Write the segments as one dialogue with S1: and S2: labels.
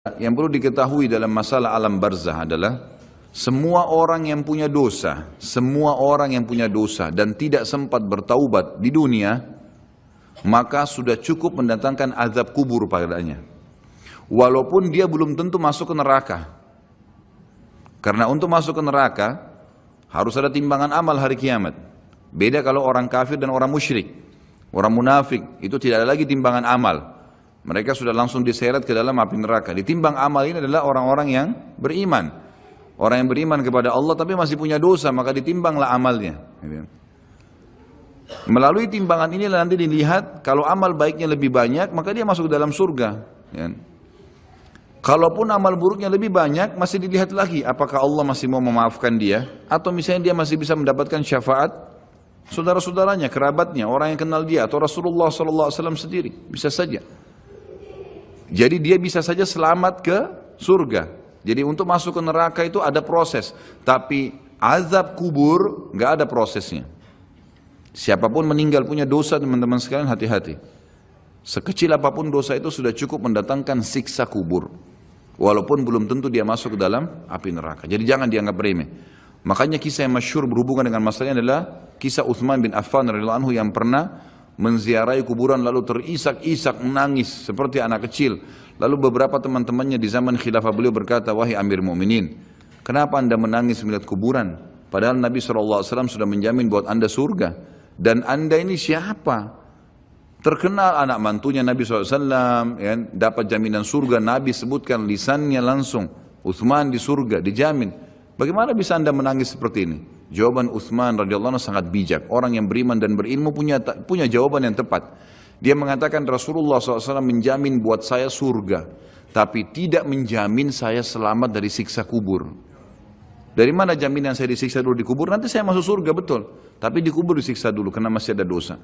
S1: Yang perlu diketahui dalam masalah alam barzah adalah semua orang yang punya dosa, dan tidak sempat bertaubat di dunia, maka sudah cukup mendatangkan azab kubur padanya. Walaupun dia belum tentu masuk ke neraka. Karena untuk masuk ke neraka harus ada timbangan amal hari kiamat. Beda kalau orang kafir dan orang musyrik. Orang munafik itu tidak ada lagi timbangan amal. Mereka sudah langsung diseret ke dalam api neraka. Ditimbang amal ini adalah orang-orang yang beriman. Orang yang beriman kepada Allah tapi masih punya dosa, maka ditimbanglah amalnya. Melalui timbangan inilah nanti dilihat, kalau amal baiknya lebih banyak, maka dia masuk ke dalam surga. Kalaupun amal buruknya lebih banyak, masih dilihat lagi apakah Allah masih mau memaafkan dia, atau misalnya dia masih bisa mendapatkan syafaat saudara-saudaranya, kerabatnya, orang yang kenal dia, atau Rasulullah SAW sendiri, bisa saja. Jadi dia bisa saja selamat ke surga. Jadi untuk masuk ke neraka itu ada proses, tapi azab kubur nggak ada prosesnya. Siapapun meninggal punya dosa, teman-teman sekalian, hati-hati. Sekecil apapun dosa itu sudah cukup mendatangkan siksa kubur. Walaupun belum tentu dia masuk ke dalam api neraka. Jadi jangan dianggap remeh. Makanya kisah yang masyhur berhubungan dengan masalah ini adalah kisah Utsman bin Affan radhiyallahu anhu yang pernah menziarahi kuburan lalu terisak-isak menangis seperti anak kecil. Lalu beberapa teman-temannya di zaman khilafah beliau berkata, "Wahai Amir Mu'minin, kenapa anda menangis melihat kuburan? Padahal Nabi SAW sudah menjamin buat anda surga. Dan anda ini siapa? Terkenal anak mantunya Nabi SAW, ya, dapat jaminan surga. Nabi sebutkan lisannya langsung, Utsman di surga, dijamin. Bagaimana bisa anda menangis seperti ini?" Jawaban Utsman radhiyallahu anhu sangat bijak. Orang yang beriman dan berilmu punya jawaban yang tepat. Dia mengatakan Rasulullah SAW menjamin buat saya surga, tapi tidak menjamin saya selamat dari siksa kubur. Dari mana jaminan saya disiksa dulu di kubur? Nanti saya masuk surga, betul. Tapi di kubur disiksa dulu karena masih ada dosa.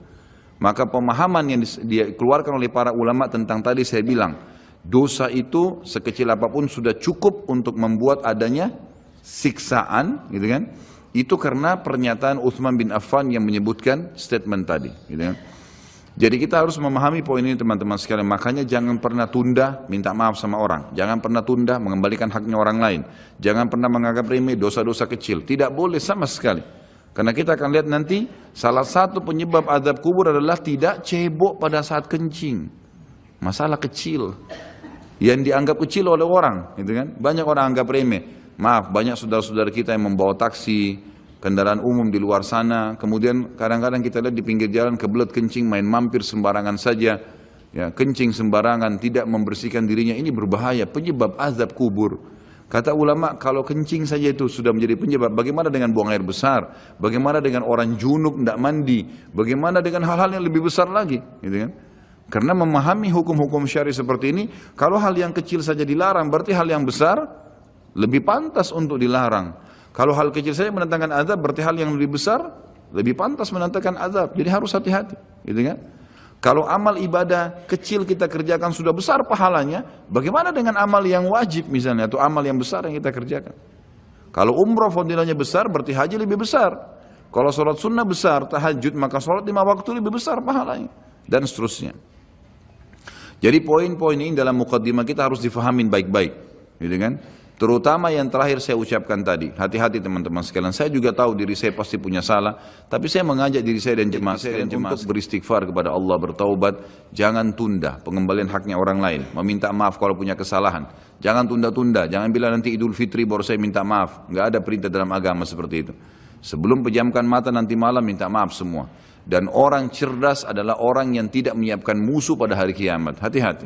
S1: Maka pemahaman yang dikeluarkan oleh para ulama tentang tadi saya bilang, dosa itu sekecil apapun sudah cukup untuk membuat adanya siksaan, gitu kan? Itu karena pernyataan Utsman bin Affan yang menyebutkan statement tadi, gitu kan? Jadi kita harus memahami poin ini, teman-teman sekalian. Makanya jangan pernah tunda minta maaf sama orang. Jangan pernah tunda mengembalikan haknya orang lain. Jangan pernah menganggap remeh dosa-dosa kecil. Tidak boleh sama sekali. Karena kita akan lihat nanti salah satu penyebab azab kubur adalah tidak cebok pada saat kencing. Masalah kecil yang dianggap kecil oleh orang, gitu kan? Banyak orang anggap remeh. Maaf, banyak saudara-saudara kita yang membawa taksi, kendaraan umum di luar sana, kemudian kadang-kadang kita lihat di pinggir jalan kebelet kencing, main mampir sembarangan saja, ya, kencing sembarangan, tidak membersihkan dirinya, ini berbahaya, penyebab azab kubur. Kata ulama, kalau kencing saja itu sudah menjadi penyebab, bagaimana dengan buang air besar, bagaimana dengan orang junub tidak mandi, bagaimana dengan hal-hal yang lebih besar lagi, gitu kan? Karena memahami hukum-hukum syari seperti ini, kalau hal yang kecil saja dilarang, berarti hal yang besar lebih pantas untuk dilarang. Kalau hal kecil saja mendatangkan azab, berarti hal yang lebih besar lebih pantas mendatangkan azab. Jadi harus hati-hati, gitu kan? Kalau amal ibadah kecil kita kerjakan sudah besar pahalanya, bagaimana dengan amal yang wajib misalnya, atau amal yang besar yang kita kerjakan? Kalau umrah fadilahnya besar, berarti haji lebih besar. Kalau sholat sunnah besar, tahajud, maka sholat 5 waktu lebih besar pahalanya, dan seterusnya. Jadi poin-poin ini dalam mukaddimah kita harus difahamin baik-baik, gitu kan? Terutama yang terakhir saya ucapkan tadi, hati-hati teman-teman sekalian. Saya juga tahu diri saya pasti punya salah, tapi saya mengajak diri saya dan jemaah sekalian untuk beristighfar kepada Allah, bertaubat. Jangan tunda pengembalian haknya orang lain, meminta maaf kalau punya kesalahan. Jangan tunda-tunda, jangan bilang nanti Idul Fitri baru saya minta maaf. Enggak ada perintah dalam agama seperti itu. Sebelum pejamkan mata nanti malam minta maaf semua. Dan orang cerdas adalah orang yang tidak menyiapkan musuh pada hari kiamat. Hati-hati.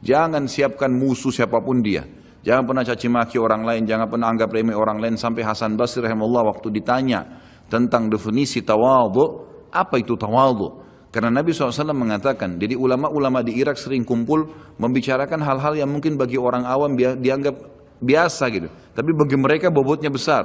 S1: Jangan siapkan musuh siapapun dia. Jangan pernah caci maki orang lain, jangan pernah anggap remeh orang lain. Sampai Hasan Basri rahimahullah waktu ditanya tentang definisi tawadhu, apa itu tawadhu? Karena Nabi SAW mengatakan, jadi ulama-ulama di Irak sering kumpul membicarakan hal-hal yang mungkin bagi orang awam dianggap biasa gitu, tapi bagi mereka bobotnya besar.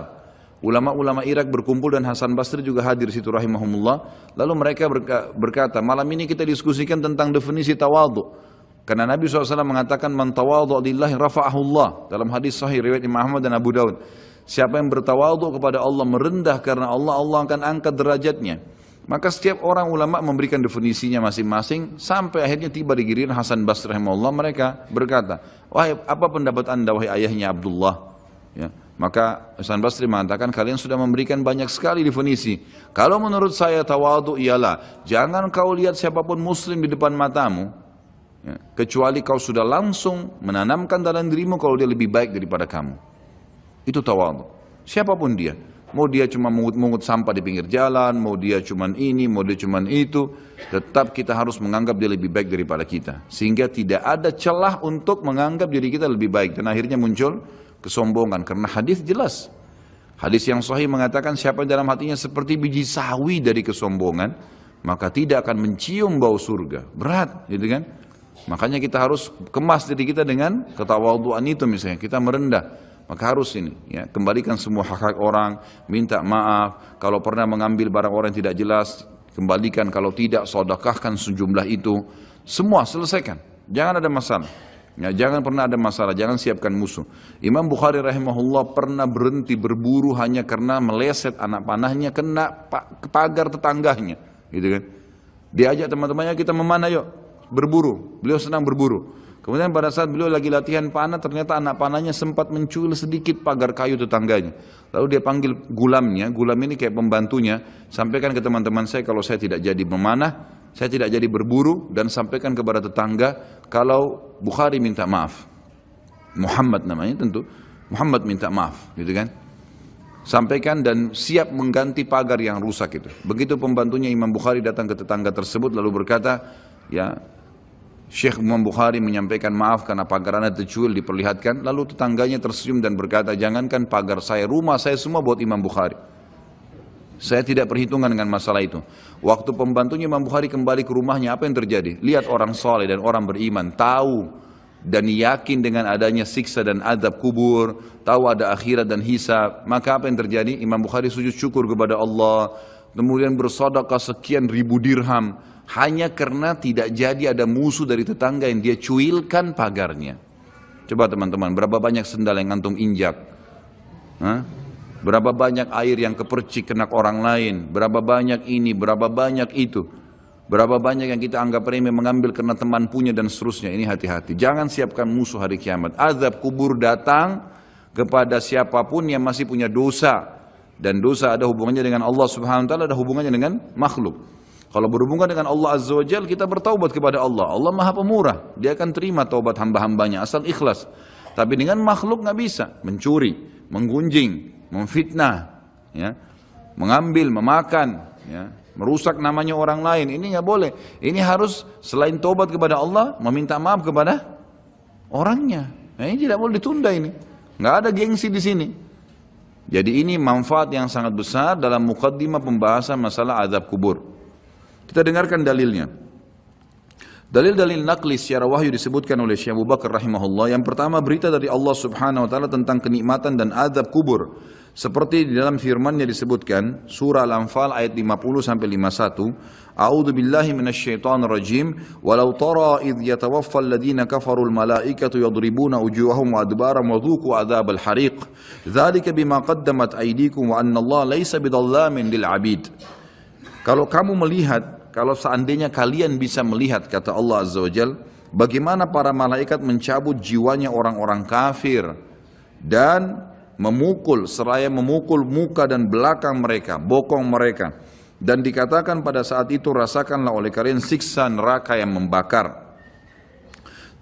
S1: Ulama-ulama Irak berkumpul dan Hasan Basri juga hadir situ rahimahumullah. Lalu mereka berkata, malam ini kita diskusikan tentang definisi tawadhu. Karena Nabi SAW mengatakan man tawadhu lillahi rafa'ahu Allah, dalam hadis sahih riwayat Imam Ahmad dan Abu Daud. Siapa yang bertawadhu kepada Allah, merendah karena Allah, Allah akan angkat derajatnya. Maka setiap orang ulama memberikan definisinya masing-masing sampai akhirnya tiba di giliran Hasan Basri rahimahullah, mereka berkata, wahai apa pendapat anda wahai ayahnya Abdullah? Ya, maka Hasan Basri mengatakan kalian sudah memberikan banyak sekali definisi. Kalau menurut saya tawadhu ialah jangan kau lihat siapapun muslim di depan matamu, ya, kecuali kau sudah langsung menanamkan dalam dirimu kalau dia lebih baik daripada kamu. Itu tawadhu. Siapapun dia. Mau dia cuma mungut-mungut sampah di pinggir jalan, mau dia cuma ini, mau dia cuma itu, tetap kita harus menganggap dia lebih baik daripada kita. Sehingga tidak ada celah untuk menganggap diri kita lebih baik. Dan akhirnya muncul kesombongan. Karena hadis jelas. Hadis yang sahih mengatakan siapa dalam hatinya seperti biji sawi dari kesombongan, maka tidak akan mencium bau surga. Berat, gitu kan? Makanya kita harus kemas diri kita dengan ketawadhuan itu misalnya. Kita merendah. Maka harus ini, ya, kembalikan semua hak-hak orang, minta maaf, kalau pernah mengambil barang orang yang tidak jelas, kembalikan, kalau tidak, sedekahkan sejumlah itu, semua selesaikan, jangan ada masalah, ya, jangan pernah ada masalah, jangan siapkan musuh. Imam Bukhari rahimahullah pernah berhenti berburu hanya karena meleset anak panahnya kena pagar tetangganya, gitu kan? Diajak teman-temannya kita memanah yuk, berburu, beliau senang berburu. Kemudian pada saat beliau lagi latihan panah, ternyata anak panahnya sempat mencuil sedikit pagar kayu tetangganya. Lalu dia panggil gulamnya, gulam ini kayak pembantunya, sampaikan ke teman-teman saya kalau saya tidak jadi memanah, saya tidak jadi berburu, dan sampaikan kepada tetangga kalau Bukhari minta maaf. Muhammad namanya tentu, Muhammad minta maaf, gitu kan. Sampaikan dan siap mengganti pagar yang rusak itu. Begitu pembantunya Imam Bukhari datang ke tetangga tersebut lalu berkata, ya, Syekh Imam Bukhari menyampaikan maaf karena pagar anda tercuil diperlihatkan. Lalu tetangganya tersenyum dan berkata, jangankan pagar saya, rumah saya semua buat Imam Bukhari. Saya tidak perhitungan dengan masalah itu. Waktu pembantunya Imam Bukhari kembali ke rumahnya, apa yang terjadi? Lihat orang soleh dan orang beriman, tahu dan yakin dengan adanya siksa dan azab kubur, tahu ada akhirat dan hisab. Maka apa yang terjadi? Imam Bukhari sujud syukur kepada Allah, kemudian bersedekah sekian ribu dirham, hanya karena tidak jadi ada musuh dari tetangga yang dia cuilkan pagarnya. Coba teman-teman, berapa banyak sendal yang antum injak? Hah? Berapa banyak air yang kepercik kena orang lain? Berapa banyak ini, berapa banyak itu? Berapa banyak yang kita anggap remeh mengambil karena teman punya dan seterusnya. Ini hati-hati. Jangan siapkan musuh hari kiamat. Azab kubur datang kepada siapapun yang masih punya dosa. Dan dosa ada hubungannya dengan Allah subhanahu wa ta'ala, ada hubungannya dengan makhluk. Kalau berhubungan dengan Allah Azza wa Jalla, kita bertaubat kepada Allah. Allah Maha Pemurah, Dia akan terima taubat hamba-hambanya asal ikhlas. Tapi dengan makhluk nggak bisa, mencuri, menggunjing, memfitnah, ya, mengambil, memakan, ya, merusak namanya orang lain. Ini nggak boleh. Ini harus selain taubat kepada Allah, meminta maaf kepada orangnya. Nah, ini tidak boleh ditunda ini. Nggak ada gengsi di sini. Jadi ini manfaat yang sangat besar dalam muqaddimah pembahasan masalah azab kubur. Kita dengarkan dalilnya. Dalil-dalil naqli secara wahyu disebutkan oleh Syekh Abu Bakar rahimahullah. Yang pertama, berita dari Allah subhanahu wa ta'ala tentang kenikmatan dan azab kubur. Seperti di dalam firman-Nya disebutkan, surah Al-Anfal ayat 50-51, A'udzu billahi minasyaitonir rajim, walau tara idh yatawaffal ladina kafarul malaikatu yadribuna wujuhahum wa adbarahum wa dhuqu adzabal hariq. Dzalika bima qaddamat aydikum wa anna Allah laisa bidhallamin lil 'abid. Kalau kamu melihat, kalau seandainya kalian bisa melihat, kata Allah Azza wa Jal, bagaimana para malaikat mencabut jiwanya orang-orang kafir dan memukul, seraya memukul muka dan belakang mereka, bokong mereka. Dan dikatakan pada saat itu, rasakanlah oleh kalian siksa neraka yang membakar.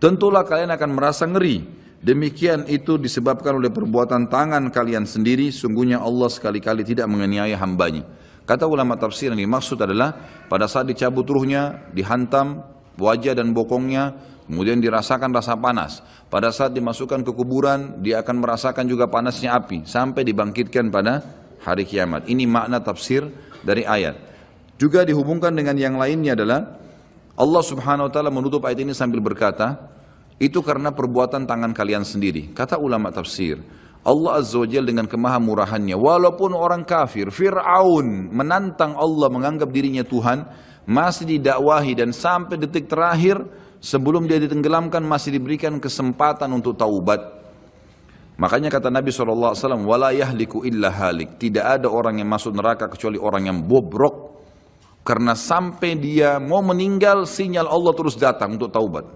S1: Tentulah kalian akan merasa ngeri. Demikian itu disebabkan oleh perbuatan tangan kalian sendiri. Sungguhnya Allah sekali-kali tidak menganiaya hambanya. Kata ulama tafsir ini maksud adalah pada saat dicabut ruhnya, dihantam wajah dan bokongnya, kemudian dirasakan rasa panas. Pada saat dimasukkan ke kuburan, dia akan merasakan juga panasnya api sampai dibangkitkan pada hari kiamat. Ini makna tafsir dari ayat. Juga dihubungkan dengan yang lainnya adalah Allah subhanahu wa ta'ala menutup ayat ini sambil berkata, itu karena perbuatan tangan kalian sendiri. Kata ulama tafsir, Allah Azza wa Jalla dengan kemahamurahannya, walaupun orang kafir, Fir'aun menantang Allah menganggap dirinya Tuhan, masih didakwahi dan sampai detik terakhir sebelum dia ditenggelamkan masih diberikan kesempatan untuk taubat. Makanya kata Nabi SAW, wala yahliku illa halik, tidak ada orang yang masuk neraka kecuali orang yang bobrok, Karena sampai dia mau meninggal, sinyal Allah terus datang untuk taubat.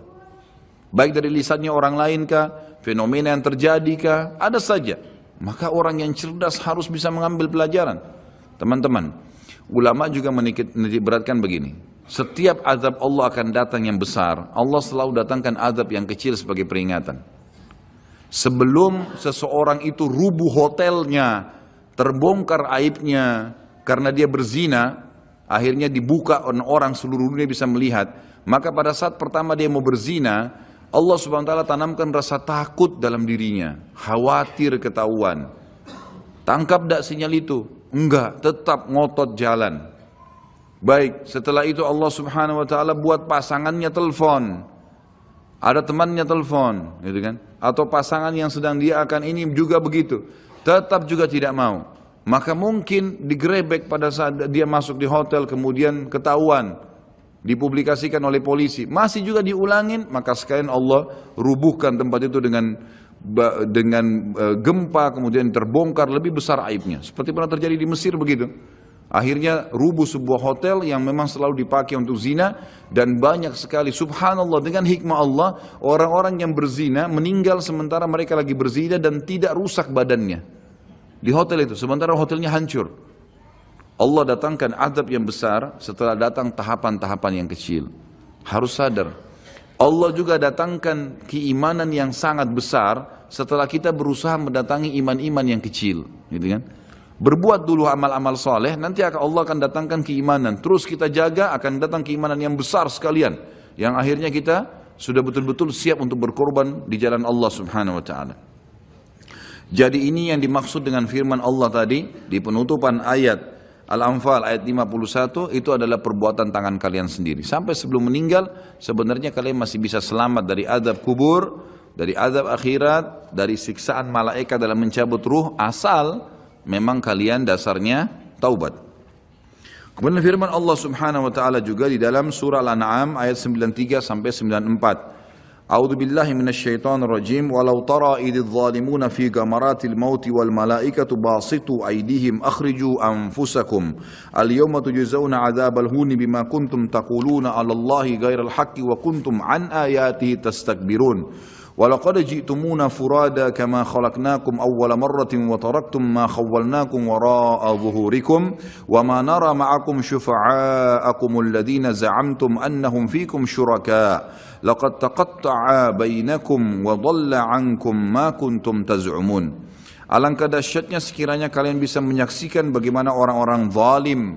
S1: Baik dari lisannya orang lain kah, fenomena yang terjadi kah, ada saja. Maka orang yang cerdas harus bisa mengambil pelajaran. Teman-teman, ulama juga menitikberatkan begini. Setiap azab Allah akan datang yang besar, Allah selalu datangkan azab yang kecil sebagai peringatan. Sebelum seseorang itu rubuh hotelnya, terbongkar aibnya karena dia berzina, akhirnya dibuka orang seluruh dunia bisa melihat, maka pada saat pertama dia mau berzina, Allah subhanahu wa ta'ala tanamkan rasa takut dalam dirinya, khawatir ketahuan. Tangkap tak sinyal itu? Enggak, tetap ngotot jalan. Baik, setelah itu Allah subhanahu wa ta'ala buat pasangannya telepon. Ada temannya telepon, gitu kan? Atau pasangan yang sedang dia akan ini juga begitu. Tetap juga tidak mau. Maka mungkin digerebek pada saat dia masuk di hotel, kemudian ketahuan, dipublikasikan oleh polisi. Masih juga diulangin, maka sekalian Allah rubuhkan tempat itu dengan gempa, kemudian terbongkar lebih besar aibnya. Seperti pernah terjadi di Mesir begitu. Akhirnya rubuh sebuah hotel yang memang selalu dipakai untuk zina, dan banyak sekali, subhanallah, dengan hikmah Allah, orang-orang yang berzina meninggal sementara mereka lagi berzina dan tidak rusak badannya di hotel itu, sementara hotelnya hancur. Allah datangkan azab yang besar setelah datang tahapan-tahapan yang kecil. Harus sadar, Allah juga datangkan keimanan yang sangat besar setelah kita berusaha mendatangi iman-iman yang kecil, gitu kan? Berbuat dulu amal-amal soleh, nanti Allah akan datangkan keimanan. Terus kita jaga, akan datang keimanan yang besar sekalian, yang akhirnya kita sudah betul-betul siap untuk berkorban di jalan Allah subhanahu wa ta'ala. Jadi ini yang dimaksud dengan firman Allah tadi di penutupan ayat Al-Anfal ayat 51, itu adalah perbuatan tangan kalian sendiri. Sampai sebelum meninggal, sebenarnya kalian masih bisa selamat dari azab kubur, dari azab akhirat, dari siksaan malaikat dalam mencabut ruh, asal memang kalian dasarnya taubat. Kemudian firman Allah subhanahu wa ta'ala juga di dalam surah Al-An'am ayat 93 sampai 94. A'udzu billahi minasyaitonir rajim. Walau tara idz zalimuna fi gamaratil mauti wal malaikatu basitu aydihim akhriju anfusakum al yawma tujzauna 'adzabal huni bima kuntum taquluna 'alallahi ghairal haqqi wa kuntum an ayatihi tastakbirun. وَلَقَدْ جِئْتُمُونَا فُرَادًا كَمَا خَلَقْنَاكُمْ أَوَّلَ مَرَّةٍ وَتَرَكْتُمْ مَا خَوَّلْنَاكُمْ وَرَاءَ ظُهُورِكُمْ وَمَا نَرَى مَعَكُمْ شُفَعَاءَكُمُ الَّذِينَ زَعَمْتُمْ أَنَّهُمْ فِيكُمْ شُرَكَاءُ لَقَدْ تَقَطَّعَ بَيْنَكُمْ وَضَلَّ عَنْكُمْ مَا كُنْتُمْ تَزْعُمُونَ. Alangkah dahsyatnya sekiranya kalian bisa menyaksikan bagaimana orang-orang zalim.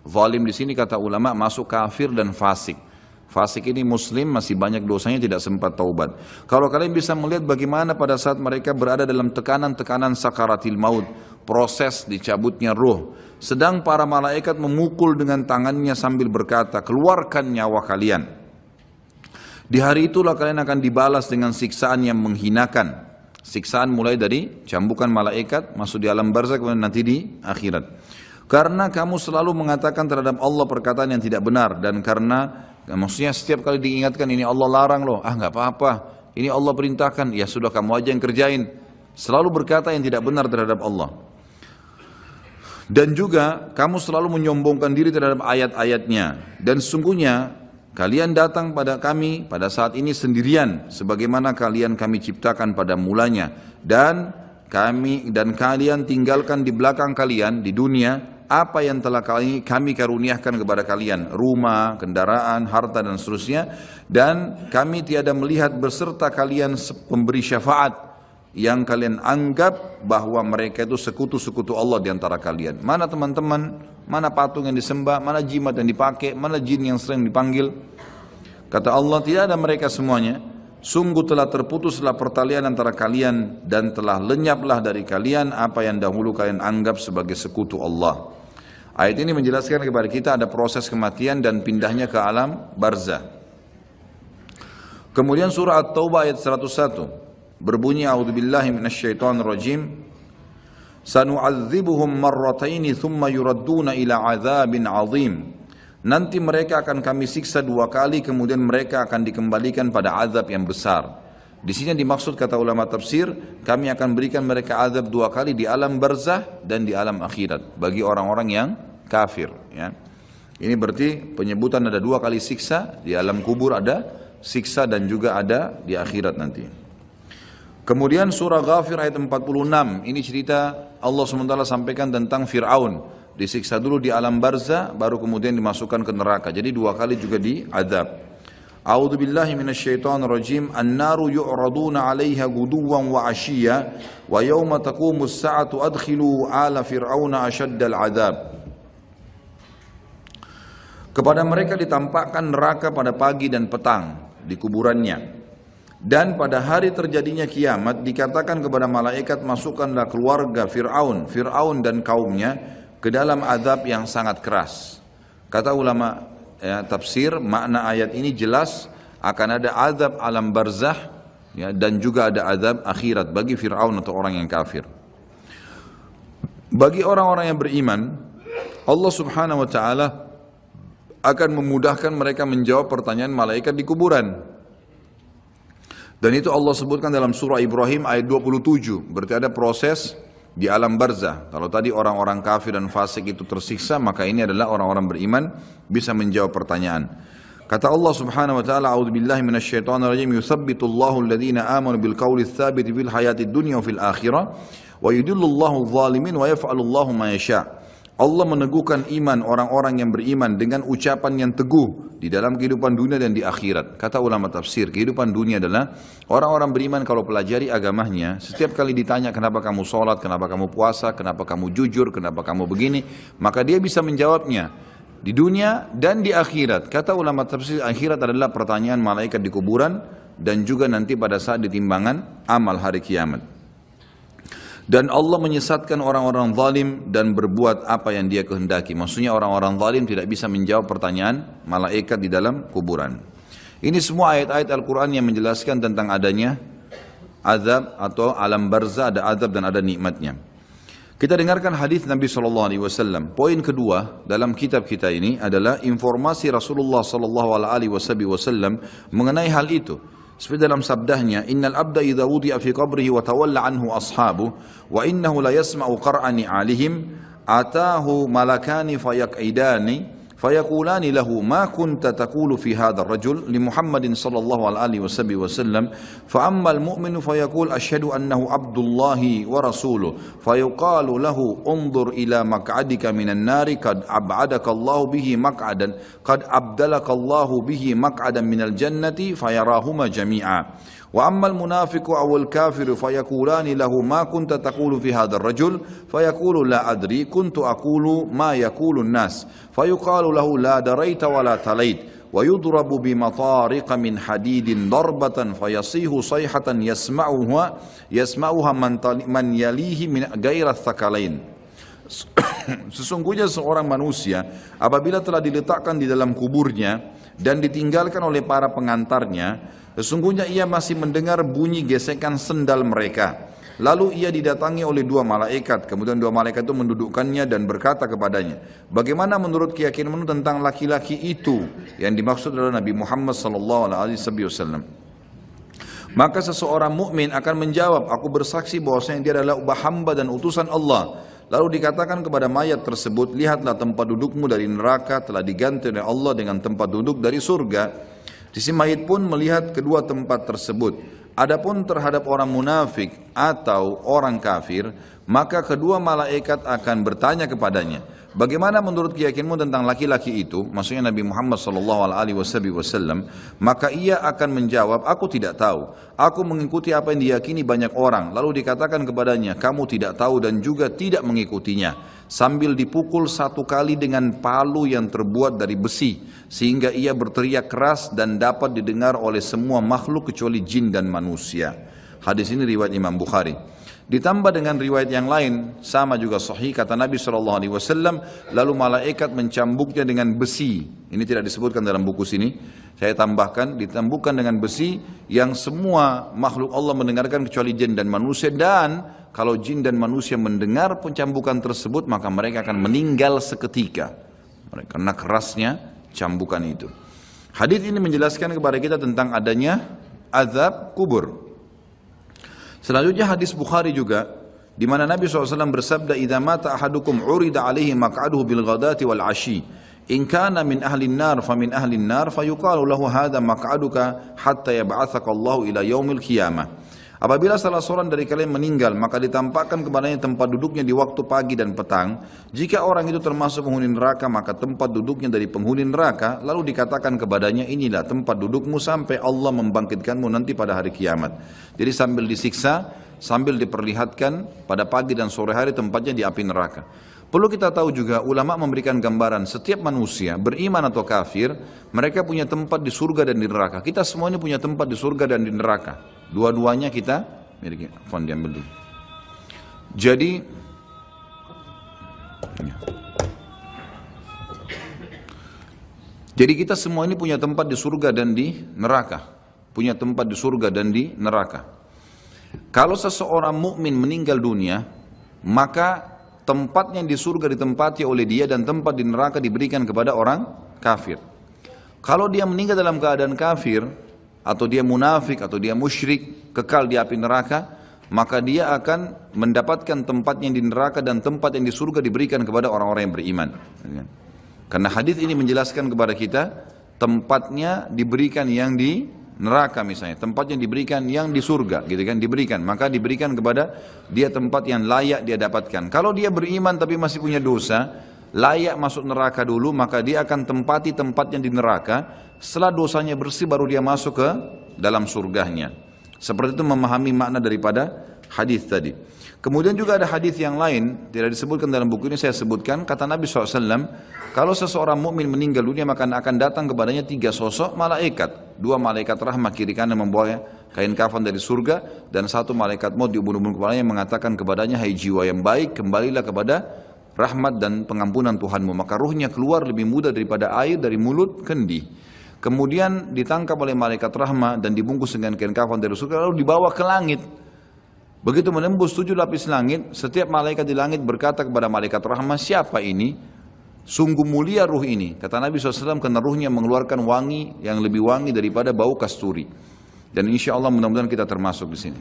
S1: Zalim di sini kata ulama masuk kafir dan fasik. Fasik ini muslim, masih banyak dosanya, tidak sempat taubat. Kalau kalian bisa melihat bagaimana pada saat mereka berada dalam tekanan-tekanan sakaratil maut, proses dicabutnya ruh, sedang para malaikat memukul dengan tangannya sambil berkata, keluarkan nyawa kalian. Di hari itulah kalian akan dibalas dengan siksaan yang menghinakan. Siksaan mulai dari cambukan malaikat, masuk di alam barzakh, kemudian nanti di akhirat. Karena kamu selalu mengatakan terhadap Allah perkataan yang tidak benar, dan karena maksudnya setiap kali diingatkan ini Allah larang loh, nggak apa-apa, ini Allah perintahkan, ya sudah kamu aja yang kerjain. Selalu berkata yang tidak benar terhadap Allah. Dan juga kamu selalu menyombongkan diri terhadap ayat-ayatnya. Dan sesungguhnya kalian datang pada kami pada saat ini sendirian, sebagaimana kalian kami ciptakan pada mulanya. Dan kalian tinggalkan di belakang kalian di dunia apa yang telah kami karuniakan kepada kalian, rumah, kendaraan, harta dan seterusnya, dan kami tiada melihat beserta kalian pemberi syafaat yang kalian anggap bahwa mereka itu sekutu-sekutu Allah di antara kalian. Mana teman-teman, mana patung yang disembah, mana jimat yang dipakai, mana jin yang sering dipanggil. Kata Allah, tidak ada mereka semuanya. Sungguh telah terputuslah pertalian antara kalian dan telah lenyaplah dari kalian apa yang dahulu kalian anggap sebagai sekutu Allah. Ayat ini menjelaskan kepada kita ada proses kematian dan pindahnya ke alam barzah. Kemudian surah At-Taubah ayat 101 berbunyi, a'udzubillahi minasyaitonirrajim, sanu'adzibuhum marrataini thumma yuradduna ila 'adzabin 'adzim. Nanti mereka akan kami siksa 2 kali, kemudian mereka akan dikembalikan pada azab yang besar. Di sini dimaksud kata ulama tafsir, kami akan berikan mereka azab 2 kali di alam barzah dan di alam akhirat bagi orang-orang yang kafir. Ya. Ini berarti penyebutan ada 2 kali siksa, di alam kubur ada siksa dan juga ada di akhirat nanti. Kemudian surah Ghafir ayat 46, ini cerita Allah SWT sampaikan tentang Fir'aun. Disiksa dulu di alam barzah, baru kemudian dimasukkan ke neraka. Jadi 2 kali juga diadab. A'udzu billahi minasyaitonir rajim. An-naru yu'raduna 'alaiha guduwan wa 'ashiyya wa yawma taqumus sa'atu adkhilu ala fir'auna ashaddal 'adzab. Kepada mereka ditampakkan neraka pada pagi dan petang di kuburannya. Dan pada hari terjadinya kiamat dikatakan kepada malaikat, masukkanlah keluarga Fir'aun dan kaumnya ke dalam azab yang sangat keras. Kata ulama tafsir, makna ayat ini jelas akan ada azab alam barzah ya, dan juga ada azab akhirat bagi Fir'aun atau orang yang kafir. Bagi orang-orang yang beriman, Allah Subhanahu wa taala akan memudahkan mereka menjawab pertanyaan malaikat di kuburan. Dan itu Allah sebutkan dalam surah Ibrahim ayat 27. Berarti ada proses di alam barzah. Kalau tadi orang-orang kafir dan fasik itu tersiksa, maka ini adalah orang-orang beriman bisa menjawab pertanyaan. Kata Allah Subhanahu wa taala, a'udzubillahi minasyaitonir rajim, yutsabbitullahu alladhina amanu bil qawli tsabit fil hayatid dunya wa fil akhirah wa yudhillullahu adh-dhalimin wa yaf'alullahu ma yasha'. Allah meneguhkan iman orang-orang yang beriman dengan ucapan yang teguh di dalam kehidupan dunia dan di akhirat. Kata ulama tafsir, kehidupan dunia adalah orang-orang beriman kalau pelajari agamanya, setiap kali ditanya kenapa kamu sholat, kenapa kamu puasa, kenapa kamu jujur, kenapa kamu begini, maka dia bisa menjawabnya di dunia dan di akhirat. Kata ulama tafsir, akhirat adalah pertanyaan malaikat di kuburan dan juga nanti pada saat ditimbangan amal hari kiamat. Dan Allah menyesatkan orang-orang zalim dan berbuat apa yang dia kehendaki. Maksudnya orang-orang zalim tidak bisa menjawab pertanyaan malaikat di dalam kuburan. Ini semua ayat-ayat Al-Quran yang menjelaskan tentang adanya azab atau alam barzah, ada azab dan ada nikmatnya. Kita dengarkan hadis Nabi SAW. Poin kedua dalam kitab kita ini adalah informasi Rasulullah SAW mengenai hal itu. Seperti dalam sabdahnya, innal abda idza wudi'a fi qabrihi wa tawalla anhu ashabu wa innahu la yasma'u qar'ani 'alihim atahu malakani fayaq'idani fayaqulani lahu ma kunta taqulu fi hadha ar-rajul li Muhammadin sallallahu alaihi wasallam fa amma al-mu'minu fayaqul asyhadu annahu abdullahi wa rasuluhu fayuqalu lahu unzur ila maq'adika minan nari qad ab'adaka Allahu bihi maq'adan qad abdalaka Allahu bihi maq'adan minal jannati fayarahuma jami'a. وأما المنافق أو الكافر فيقولان له ما كنت تقول في هذا الرجل فيقول لا أدري كنت أقول ما يقول الناس فيقال له لا دريت ولا تليت ويضرب بمطارق من حديد ضربة فيصيح صيحة يسمعها من يليه من غير الثقلين. Sesungguhnya seorang manusia apabila telah diletakkan di dalam kuburnya dan ditinggalkan oleh para pengantarnya, sesungguhnya ia masih mendengar bunyi gesekan sendal mereka. Lalu ia didatangi oleh 2 malaikat. Kemudian 2 malaikat itu mendudukkannya dan berkata kepadanya, bagaimana menurut keyakinanmu tentang laki-laki itu? Yang dimaksud adalah Nabi Muhammad SAW. Maka seseorang mukmin akan menjawab, aku bersaksi bahwasanya dia adalah hamba dan utusan Allah. Lalu dikatakan kepada mayat tersebut, lihatlah tempat dudukmu dari neraka telah diganti oleh Allah dengan tempat duduk dari surga. Si mayit pun melihat kedua tempat tersebut. Adapun terhadap orang munafik atau orang kafir, maka kedua malaikat akan bertanya kepadanya, bagaimana menurut keyakinanmu tentang laki-laki itu? Maksudnya Nabi Muhammad SAW. Maka ia akan menjawab, aku tidak tahu. Aku mengikuti apa yang diyakini banyak orang. Lalu dikatakan kepadanya, kamu tidak tahu dan juga tidak mengikutinya. Sambil dipukul 1 kali dengan palu yang terbuat dari besi, sehingga ia berteriak keras dan dapat didengar oleh semua makhluk kecuali jin dan manusia. Hadis ini riwayat Imam Bukhari. Ditambah dengan riwayat yang lain, sama juga sahih, kata Nabi SAW, lalu malaikat mencambuknya dengan besi. Ini tidak disebutkan dalam buku sini, saya tambahkan, ditambukkan dengan besi yang semua makhluk Allah mendengarkan kecuali jin dan manusia. Dan kalau jin dan manusia mendengar pencambukan tersebut, maka mereka akan meninggal seketika karena kerasnya cambukan itu. Hadis ini menjelaskan kepada kita tentang adanya azab kubur. Selanjutnya hadis Bukhari juga, di mana Nabi SAW bersabda, idza mata ahadukum urida alaihi maq'aduhu bil ghadati wal ashi. In kana min ahlin nar fa min ahlin nar fayuqalu lahu hadha maq'aduka hatta yab'atsaka Allahu ila yaumil qiyamah. Apabila salah seorang dari kalian meninggal, maka ditampakkan kepadanya tempat duduknya di waktu pagi dan petang. Jika orang itu termasuk penghuni neraka, maka tempat duduknya dari penghuni neraka. Lalu dikatakan kepadanya, inilah tempat dudukmu sampai Allah membangkitkanmu nanti pada hari kiamat. Jadi sambil disiksa, sambil diperlihatkan pada pagi dan sore hari tempatnya di api neraka. Perlu kita tahu juga, ulama memberikan gambaran setiap manusia, beriman atau kafir, mereka punya tempat di surga dan di neraka. Kita semua ini punya tempat di surga dan di neraka. Dua-duanya kita miliki. Fon diambil dulu. Jadi kita semua ini punya tempat di surga dan di neraka. Punya tempat di surga dan di neraka. Kalau seseorang mukmin meninggal dunia, maka tempatnya di surga ditempati oleh dia dan tempat di neraka diberikan kepada orang kafir. Kalau dia meninggal dalam keadaan kafir, atau dia munafik, atau dia musyrik, kekal di api neraka, maka dia akan mendapatkan tempatnya di neraka dan tempat yang di surga diberikan kepada orang-orang yang beriman. Karena hadis ini menjelaskan kepada kita, tempatnya diberikan yang di neraka misalnya, tempatnya diberikan yang di surga, gitu kan, diberikan, maka diberikan kepada dia tempat yang layak dia dapatkan. Kalau dia beriman tapi masih punya dosa, layak masuk neraka dulu, maka dia akan tempati tempatnya di neraka. Setelah dosanya bersih baru dia masuk ke dalam surganya. Seperti itu memahami makna daripada hadis tadi. Kemudian juga ada hadis yang lain, tidak disebutkan dalam buku ini, saya sebutkan, kata Nabi SAW, kalau seseorang mukmin meninggal dunia maka akan datang kepadanya 3 sosok malaikat. 2 malaikat rahmat kiri kanan membawa kain kafan dari surga, dan 1 malaikat maut di ubun-ubun kepalanya mengatakan kepadanya, hai jiwa yang baik, kembalilah kepada rahmat dan pengampunan Tuhanmu. Maka ruhnya keluar lebih mudah daripada air dari mulut kendi. Kemudian ditangkap oleh malaikat rahmat dan dibungkus dengan kain kafan dari surga, lalu dibawa ke langit. Begitu menembus 7 lapis langit, setiap malaikat di langit berkata kepada malaikat rahmat, siapa ini? Sungguh mulia ruh ini. Kata Nabi SAW, karena ruhnya mengeluarkan wangi yang lebih wangi daripada bau kasturi. Dan insya Allah mudah-mudahan kita termasuk di sini.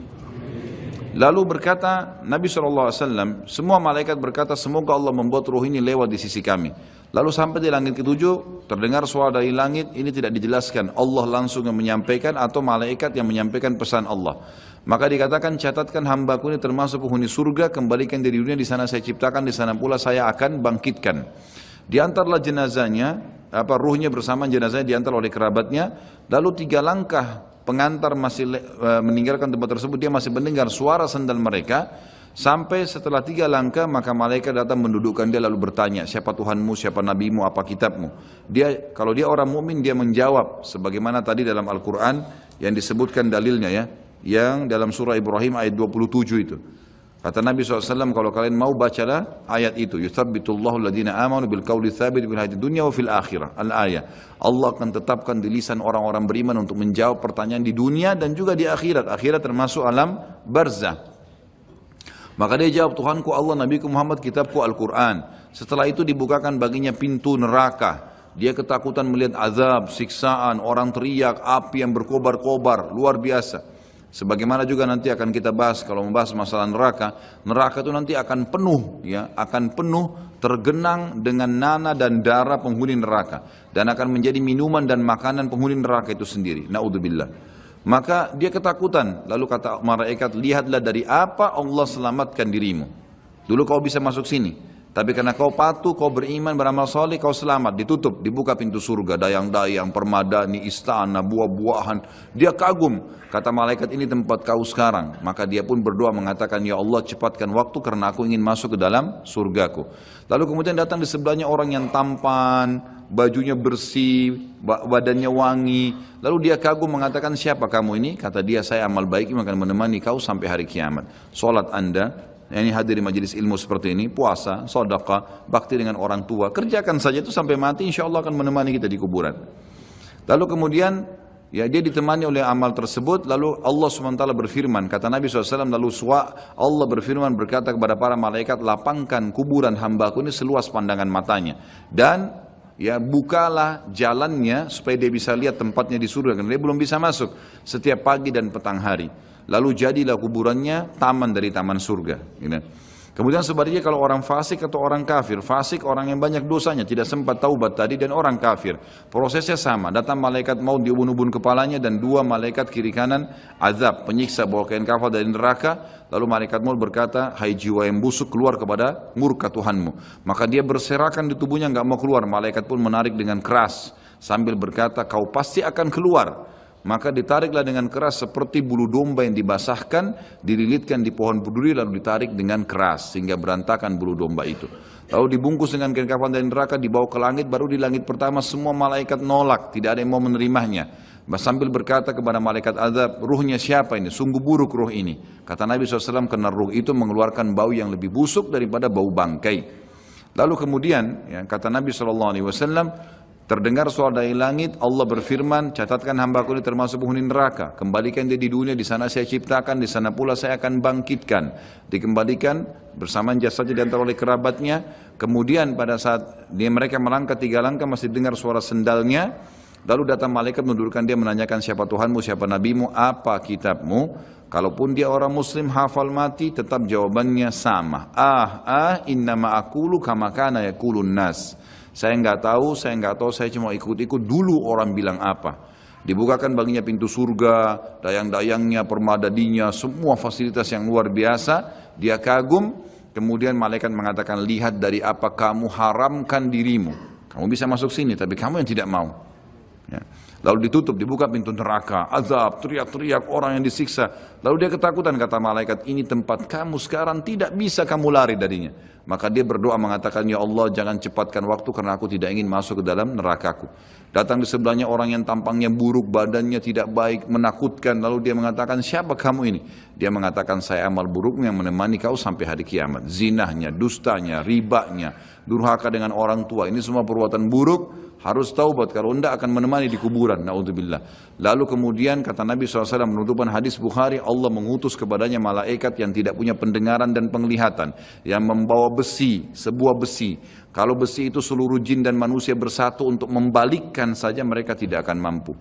S1: Lalu berkata Nabi SAW, semua malaikat berkata, semoga Allah membuat ruh ini lewat di sisi kami. Lalu sampai di langit ke-7, terdengar suara dari langit, ini tidak dijelaskan, Allah langsung yang menyampaikan atau malaikat yang menyampaikan pesan Allah. Maka dikatakan, catatkan hambaku ini termasuk penghuni surga, kembalikan dari dunia, di sana saya ciptakan, di sana pula saya akan bangkitkan. Diantarlah jenazahnya, ruhnya bersama jenazahnya diantar oleh kerabatnya, lalu 3 langkah pengantar masih meninggalkan tempat tersebut, dia masih mendengar suara sandal mereka. Sampai setelah 3 langkah, maka malaikat datang mendudukkan dia lalu bertanya, siapa Tuhanmu, siapa nabimu, apa kitabmu? Dia, kalau dia orang mukmin, dia menjawab sebagaimana tadi dalam Al-Quran yang disebutkan dalilnya ya, yang dalam surah Ibrahim ayat 27 itu. Kata Nabi SAW, kalau kalian mau bacalah ayat itu, yuthabbitullahu alladhina amanu bil qawli tsabit fil hayatid dunya wa fil akhirah. Al-ayah. Allah akan tetapkan di lisan orang-orang beriman untuk menjawab pertanyaan di dunia dan juga di akhirat. Akhirat termasuk alam barzah. Maka dia jawab, Tuhanku Allah, Nabiku Muhammad, kitabku Al-Quran. Setelah itu dibukakan baginya pintu neraka. Dia ketakutan melihat azab, siksaan, orang teriak, api yang berkobar-kobar, luar biasa. Sebagaimana juga nanti akan kita bahas kalau membahas masalah neraka. Neraka itu nanti akan penuh, ya, akan penuh tergenang dengan nanah dan darah penghuni neraka. Dan akan menjadi minuman dan makanan penghuni neraka itu sendiri. Na'udzubillah. Maka dia ketakutan, lalu kata malaikat, lihatlah dari apa Allah selamatkan dirimu. Dulu kau bisa masuk sini, tapi karena kau patuh, kau beriman, beramal soleh, kau selamat. Ditutup, dibuka pintu surga, dayang-dayang, permadani, istana, buah-buahan. Dia kagum, kata malaikat, ini tempat kau sekarang. Maka dia pun berdoa mengatakan, ya Allah cepatkan waktu karena aku ingin masuk ke dalam surgaku. Lalu kemudian datang di sebelahnya orang yang tampan, bajunya bersih, badannya wangi. Lalu dia kagum mengatakan, siapa kamu ini? Kata dia, saya amal baik yang akan menemani kau sampai hari kiamat. Solat anda, ini hadir di majelis ilmu seperti ini, puasa, sedekah, bakti dengan orang tua, kerjakan saja itu sampai mati, insya Allah akan menemani kita di kuburan. Lalu kemudian ya dia ditemani oleh amal tersebut. Lalu Allah SWT berfirman, kata Nabi SAW, lalu Allah berfirman berkata kepada para malaikat, lapangkan kuburan hambaku ini seluas pandangan matanya, dan ya bukalah jalannya supaya dia bisa lihat tempatnya di surga, karena dia belum bisa masuk setiap pagi dan petang hari. Lalu jadilah kuburannya taman dari taman surga, gitu. Kemudian sebaliknya kalau orang fasik atau orang kafir, fasik orang yang banyak dosanya, tidak sempat taubat tadi, dan orang kafir, prosesnya sama, datang malaikat maut diubun-ubun kepalanya dan dua malaikat kiri kanan azab, penyiksa bawa kain kafan dari neraka, lalu malaikat maut berkata, hai jiwa yang busuk, keluar kepada murka Tuhanmu. Maka dia berserakan di tubuhnya, enggak mau keluar, malaikat pun menarik dengan keras sambil berkata, kau pasti akan keluar. Maka ditariklah dengan keras seperti bulu domba yang dibasahkan, dililitkan di pohon berduri lalu ditarik dengan keras sehingga berantakan bulu domba itu. Lalu dibungkus dengan kain kafan dari neraka, dibawa ke langit. Baru di langit pertama semua malaikat nolak, tidak ada yang mau menerimanya. Sambil berkata kepada malaikat azab, ruhnya siapa ini? Sungguh buruk ruh ini. Kata Nabi SAW, karena ruh itu mengeluarkan bau yang lebih busuk daripada bau bangkai. Lalu kemudian kata Nabi SAW, terdengar suara dari langit, Allah berfirman, catatkan hambaku ini termasuk penghuni neraka. Kembalikan dia di dunia, di sana saya ciptakan, di sana pula saya akan bangkitkan. Dikembalikan bersamaan jasadnya diantar oleh kerabatnya. Kemudian pada saat mereka melangkah 3 langkah masih dengar suara sendalnya. Lalu datang malaikat menundukkan dia, menanyakan siapa Tuhanmu, siapa nabimu, apa kitabmu. Kalaupun dia orang muslim hafal mati, tetap jawabannya sama. Innama aqulu kama kana yaqulun nas. Saya enggak tahu, saya cuma ikut-ikut dulu orang bilang apa. Dibukakan baginya pintu surga, dayang-dayangnya, permadadinya, semua fasilitas yang luar biasa. Dia kagum, kemudian malaikat mengatakan, lihat dari apa kamu haramkan dirimu. Kamu bisa masuk sini, tapi kamu yang tidak mau. Ya. Lalu ditutup, dibuka pintu neraka, azab, teriak-teriak orang yang disiksa. Lalu dia ketakutan, kata malaikat, ini tempat kamu sekarang, tidak bisa kamu lari darinya. Maka dia berdoa mengatakan, ya Allah jangan cepatkan waktu karena aku tidak ingin masuk ke dalam nerakaku. Datang di sebelahnya orang yang tampangnya buruk, badannya tidak baik, menakutkan. Lalu dia mengatakan, siapa kamu ini? Dia mengatakan, saya amal burukmu yang menemani kau sampai hari kiamat. Zinahnya, dustanya, ribanya, durhaka dengan orang tua, ini semua perbuatan buruk. Harus taubat, kalau tidak akan menemani di kuburan, naudzubillah. Lalu kemudian kata Nabi SAW menutupan hadis Bukhari, Allah mengutus kepadanya malaikat yang tidak punya pendengaran dan penglihatan, yang membawa besi, sebuah besi. Kalau besi itu seluruh jin dan manusia bersatu untuk membalikkan saja, mereka tidak akan mampu.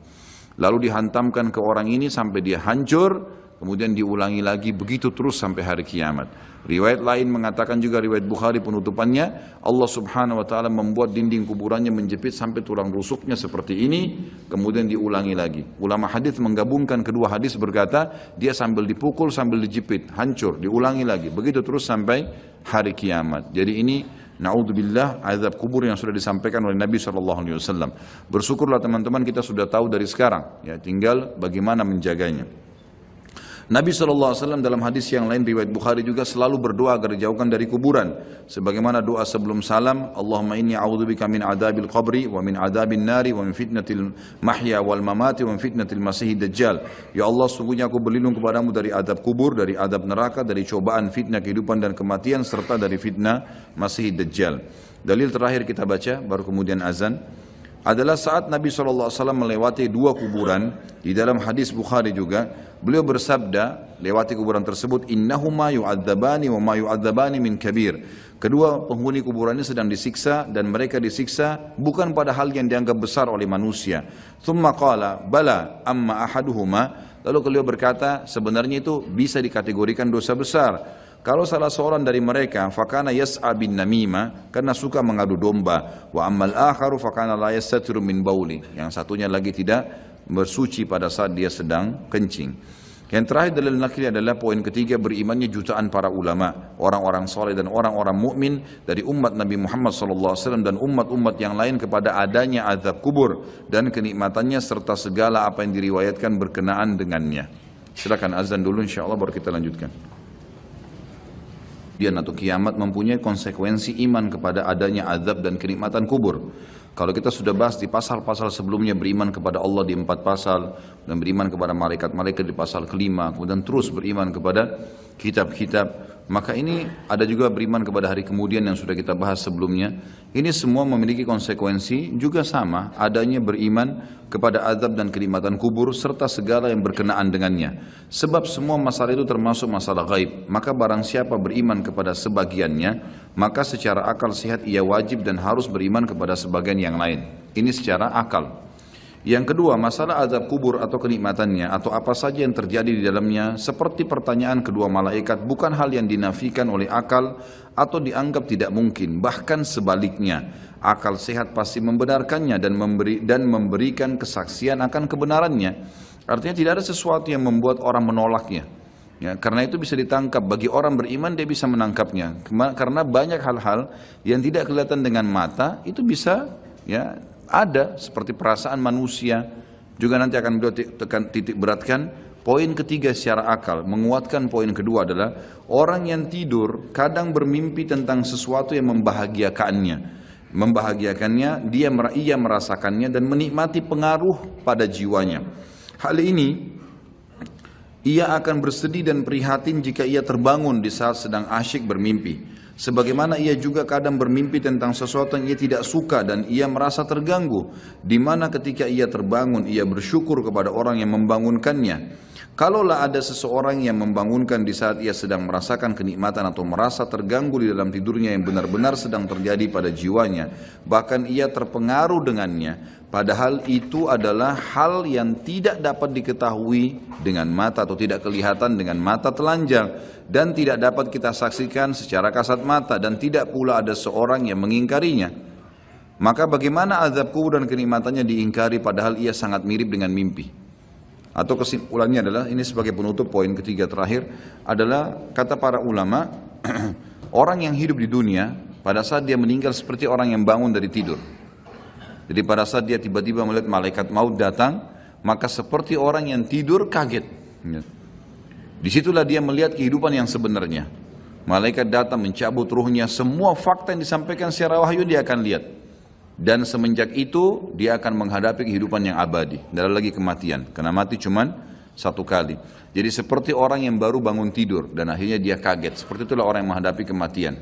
S1: Lalu dihantamkan ke orang ini sampai dia hancur, kemudian diulangi lagi, begitu terus sampai hari kiamat. Riwayat lain mengatakan juga, riwayat Bukhari penutupannya, Allah subhanahu wa ta'ala membuat dinding kuburannya menjepit sampai tulang rusuknya seperti ini, kemudian diulangi lagi. Ulama hadis menggabungkan kedua hadis berkata, dia sambil dipukul, sambil dijepit, hancur, diulangi lagi, begitu terus sampai hari kiamat. Jadi ini na'udzubillah azab kubur yang sudah disampaikan oleh Nabi SAW. Bersyukurlah teman-teman kita sudah tahu dari sekarang, ya tinggal bagaimana menjaganya. Nabi SAW dalam hadis yang lain riwayat Bukhari juga selalu berdoa agar dijauhkan dari kuburan. Sebagaimana doa sebelum salam, Allahumma inni a'udzubika min adabil qabri wa min adabin nari wa min fitnatil mahya wal mamati wa min fitnatil masihid dajjal. Ya Allah, sungguhnya aku berlindung kepadamu dari adab kubur, dari adab neraka, dari cobaan fitnah kehidupan dan kematian, serta dari fitnah masihid dajjal. Dalil terakhir kita baca, baru kemudian azan, adalah saat Nabi SAW melewati 2 kuburan. Di dalam hadis Bukhari juga beliau bersabda lewati kuburan tersebut, innahuma yu'adzabani wa ma yu'adzabani min kabir. Kedua penghuni kuburan ini sedang disiksa dan mereka disiksa bukan pada hal yang dianggap besar oleh manusia. Thumma qala bala amma ahaduhuma. Lalu beliau berkata, sebenarnya itu bisa dikategorikan dosa besar. Kalau salah seorang dari mereka fakana yas'a bin namima, karena suka mengadu domba, wa ammal akharu fakana la yastatiru min bauli, yang satunya lagi tidak bersuci pada saat dia sedang kencing. Yang terakhir dalil nakli adalah poin ketiga, berimannya jutaan para ulama, orang-orang soleh dan orang-orang mukmin dari umat Nabi Muhammad SAW dan umat-umat yang lain kepada adanya azab kubur dan kenikmatannya serta segala apa yang diriwayatkan berkenaan dengannya. Silakan azan dulu, insyaallah baru kita lanjutkan. Atau kiamat mempunyai konsekuensi iman kepada adanya azab dan kenikmatan kubur. Kalau kita sudah bahas di pasal-pasal sebelumnya, beriman kepada Allah di 4 pasal, dan beriman kepada malaikat-malaikat di pasal kelima, kemudian terus beriman kepada kitab-kitab, maka ini ada juga beriman kepada hari kemudian yang sudah kita bahas sebelumnya. Ini semua memiliki konsekuensi juga sama, adanya beriman kepada azab dan kenikmatan kubur serta segala yang berkenaan dengannya. Sebab semua masalah itu termasuk masalah gaib, maka barang siapa beriman kepada sebagiannya, maka secara akal sehat ia wajib dan harus beriman kepada sebagian yang lain. Ini secara akal. Yang kedua, masalah azab kubur atau kenikmatannya atau apa saja yang terjadi di dalamnya, seperti pertanyaan kedua malaikat, bukan hal yang dinafikan oleh akal atau dianggap tidak mungkin. Bahkan sebaliknya, akal sehat pasti membenarkannya dan memberikan kesaksian akan kebenarannya. Artinya tidak ada sesuatu yang membuat orang menolaknya. Ya, karena itu bisa ditangkap, bagi orang beriman dia bisa menangkapnya. Karena banyak hal-hal yang tidak kelihatan dengan mata itu bisa ya ada, seperti perasaan manusia. Juga nanti akan beliau titik beratkan poin ketiga secara akal. Menguatkan poin kedua adalah orang yang tidur kadang bermimpi tentang sesuatu yang membahagiakannya, ia merasakannya dan menikmati pengaruh pada jiwanya. Hal ini ia akan bersedih dan prihatin jika ia terbangun di saat sedang asyik bermimpi. Sebagaimana ia juga kadang bermimpi tentang sesuatu yang ia tidak suka dan ia merasa terganggu, di mana ketika ia terbangun ia bersyukur kepada orang yang membangunkannya. Kalaulah ada seseorang yang membangunkan di saat ia sedang merasakan kenikmatan atau merasa terganggu di dalam tidurnya yang benar-benar sedang terjadi pada jiwanya, bahkan ia terpengaruh dengannya, padahal itu adalah hal yang tidak dapat diketahui dengan mata atau tidak kelihatan dengan mata telanjang dan tidak dapat kita saksikan secara kasat mata dan tidak pula ada seorang yang mengingkarinya. Maka bagaimana azab kubur dan kenikmatannya diingkari padahal ia sangat mirip dengan mimpi? Atau kesimpulannya adalah, ini sebagai penutup poin ketiga terakhir, adalah kata para ulama, orang yang hidup di dunia pada saat dia meninggal seperti orang yang bangun dari tidur. Jadi pada saat dia tiba-tiba melihat malaikat maut datang, maka seperti orang yang tidur kaget. Disitulah dia melihat kehidupan yang sebenarnya. Malaikat datang mencabut ruhnya, semua fakta yang disampaikan secara wahyu dia akan lihat. Dan semenjak itu dia akan menghadapi kehidupan yang abadi. Tidak ada lagi kematian, karena mati cuman satu kali. Jadi seperti orang yang baru bangun tidur dan akhirnya dia kaget. Seperti itulah orang yang menghadapi kematian.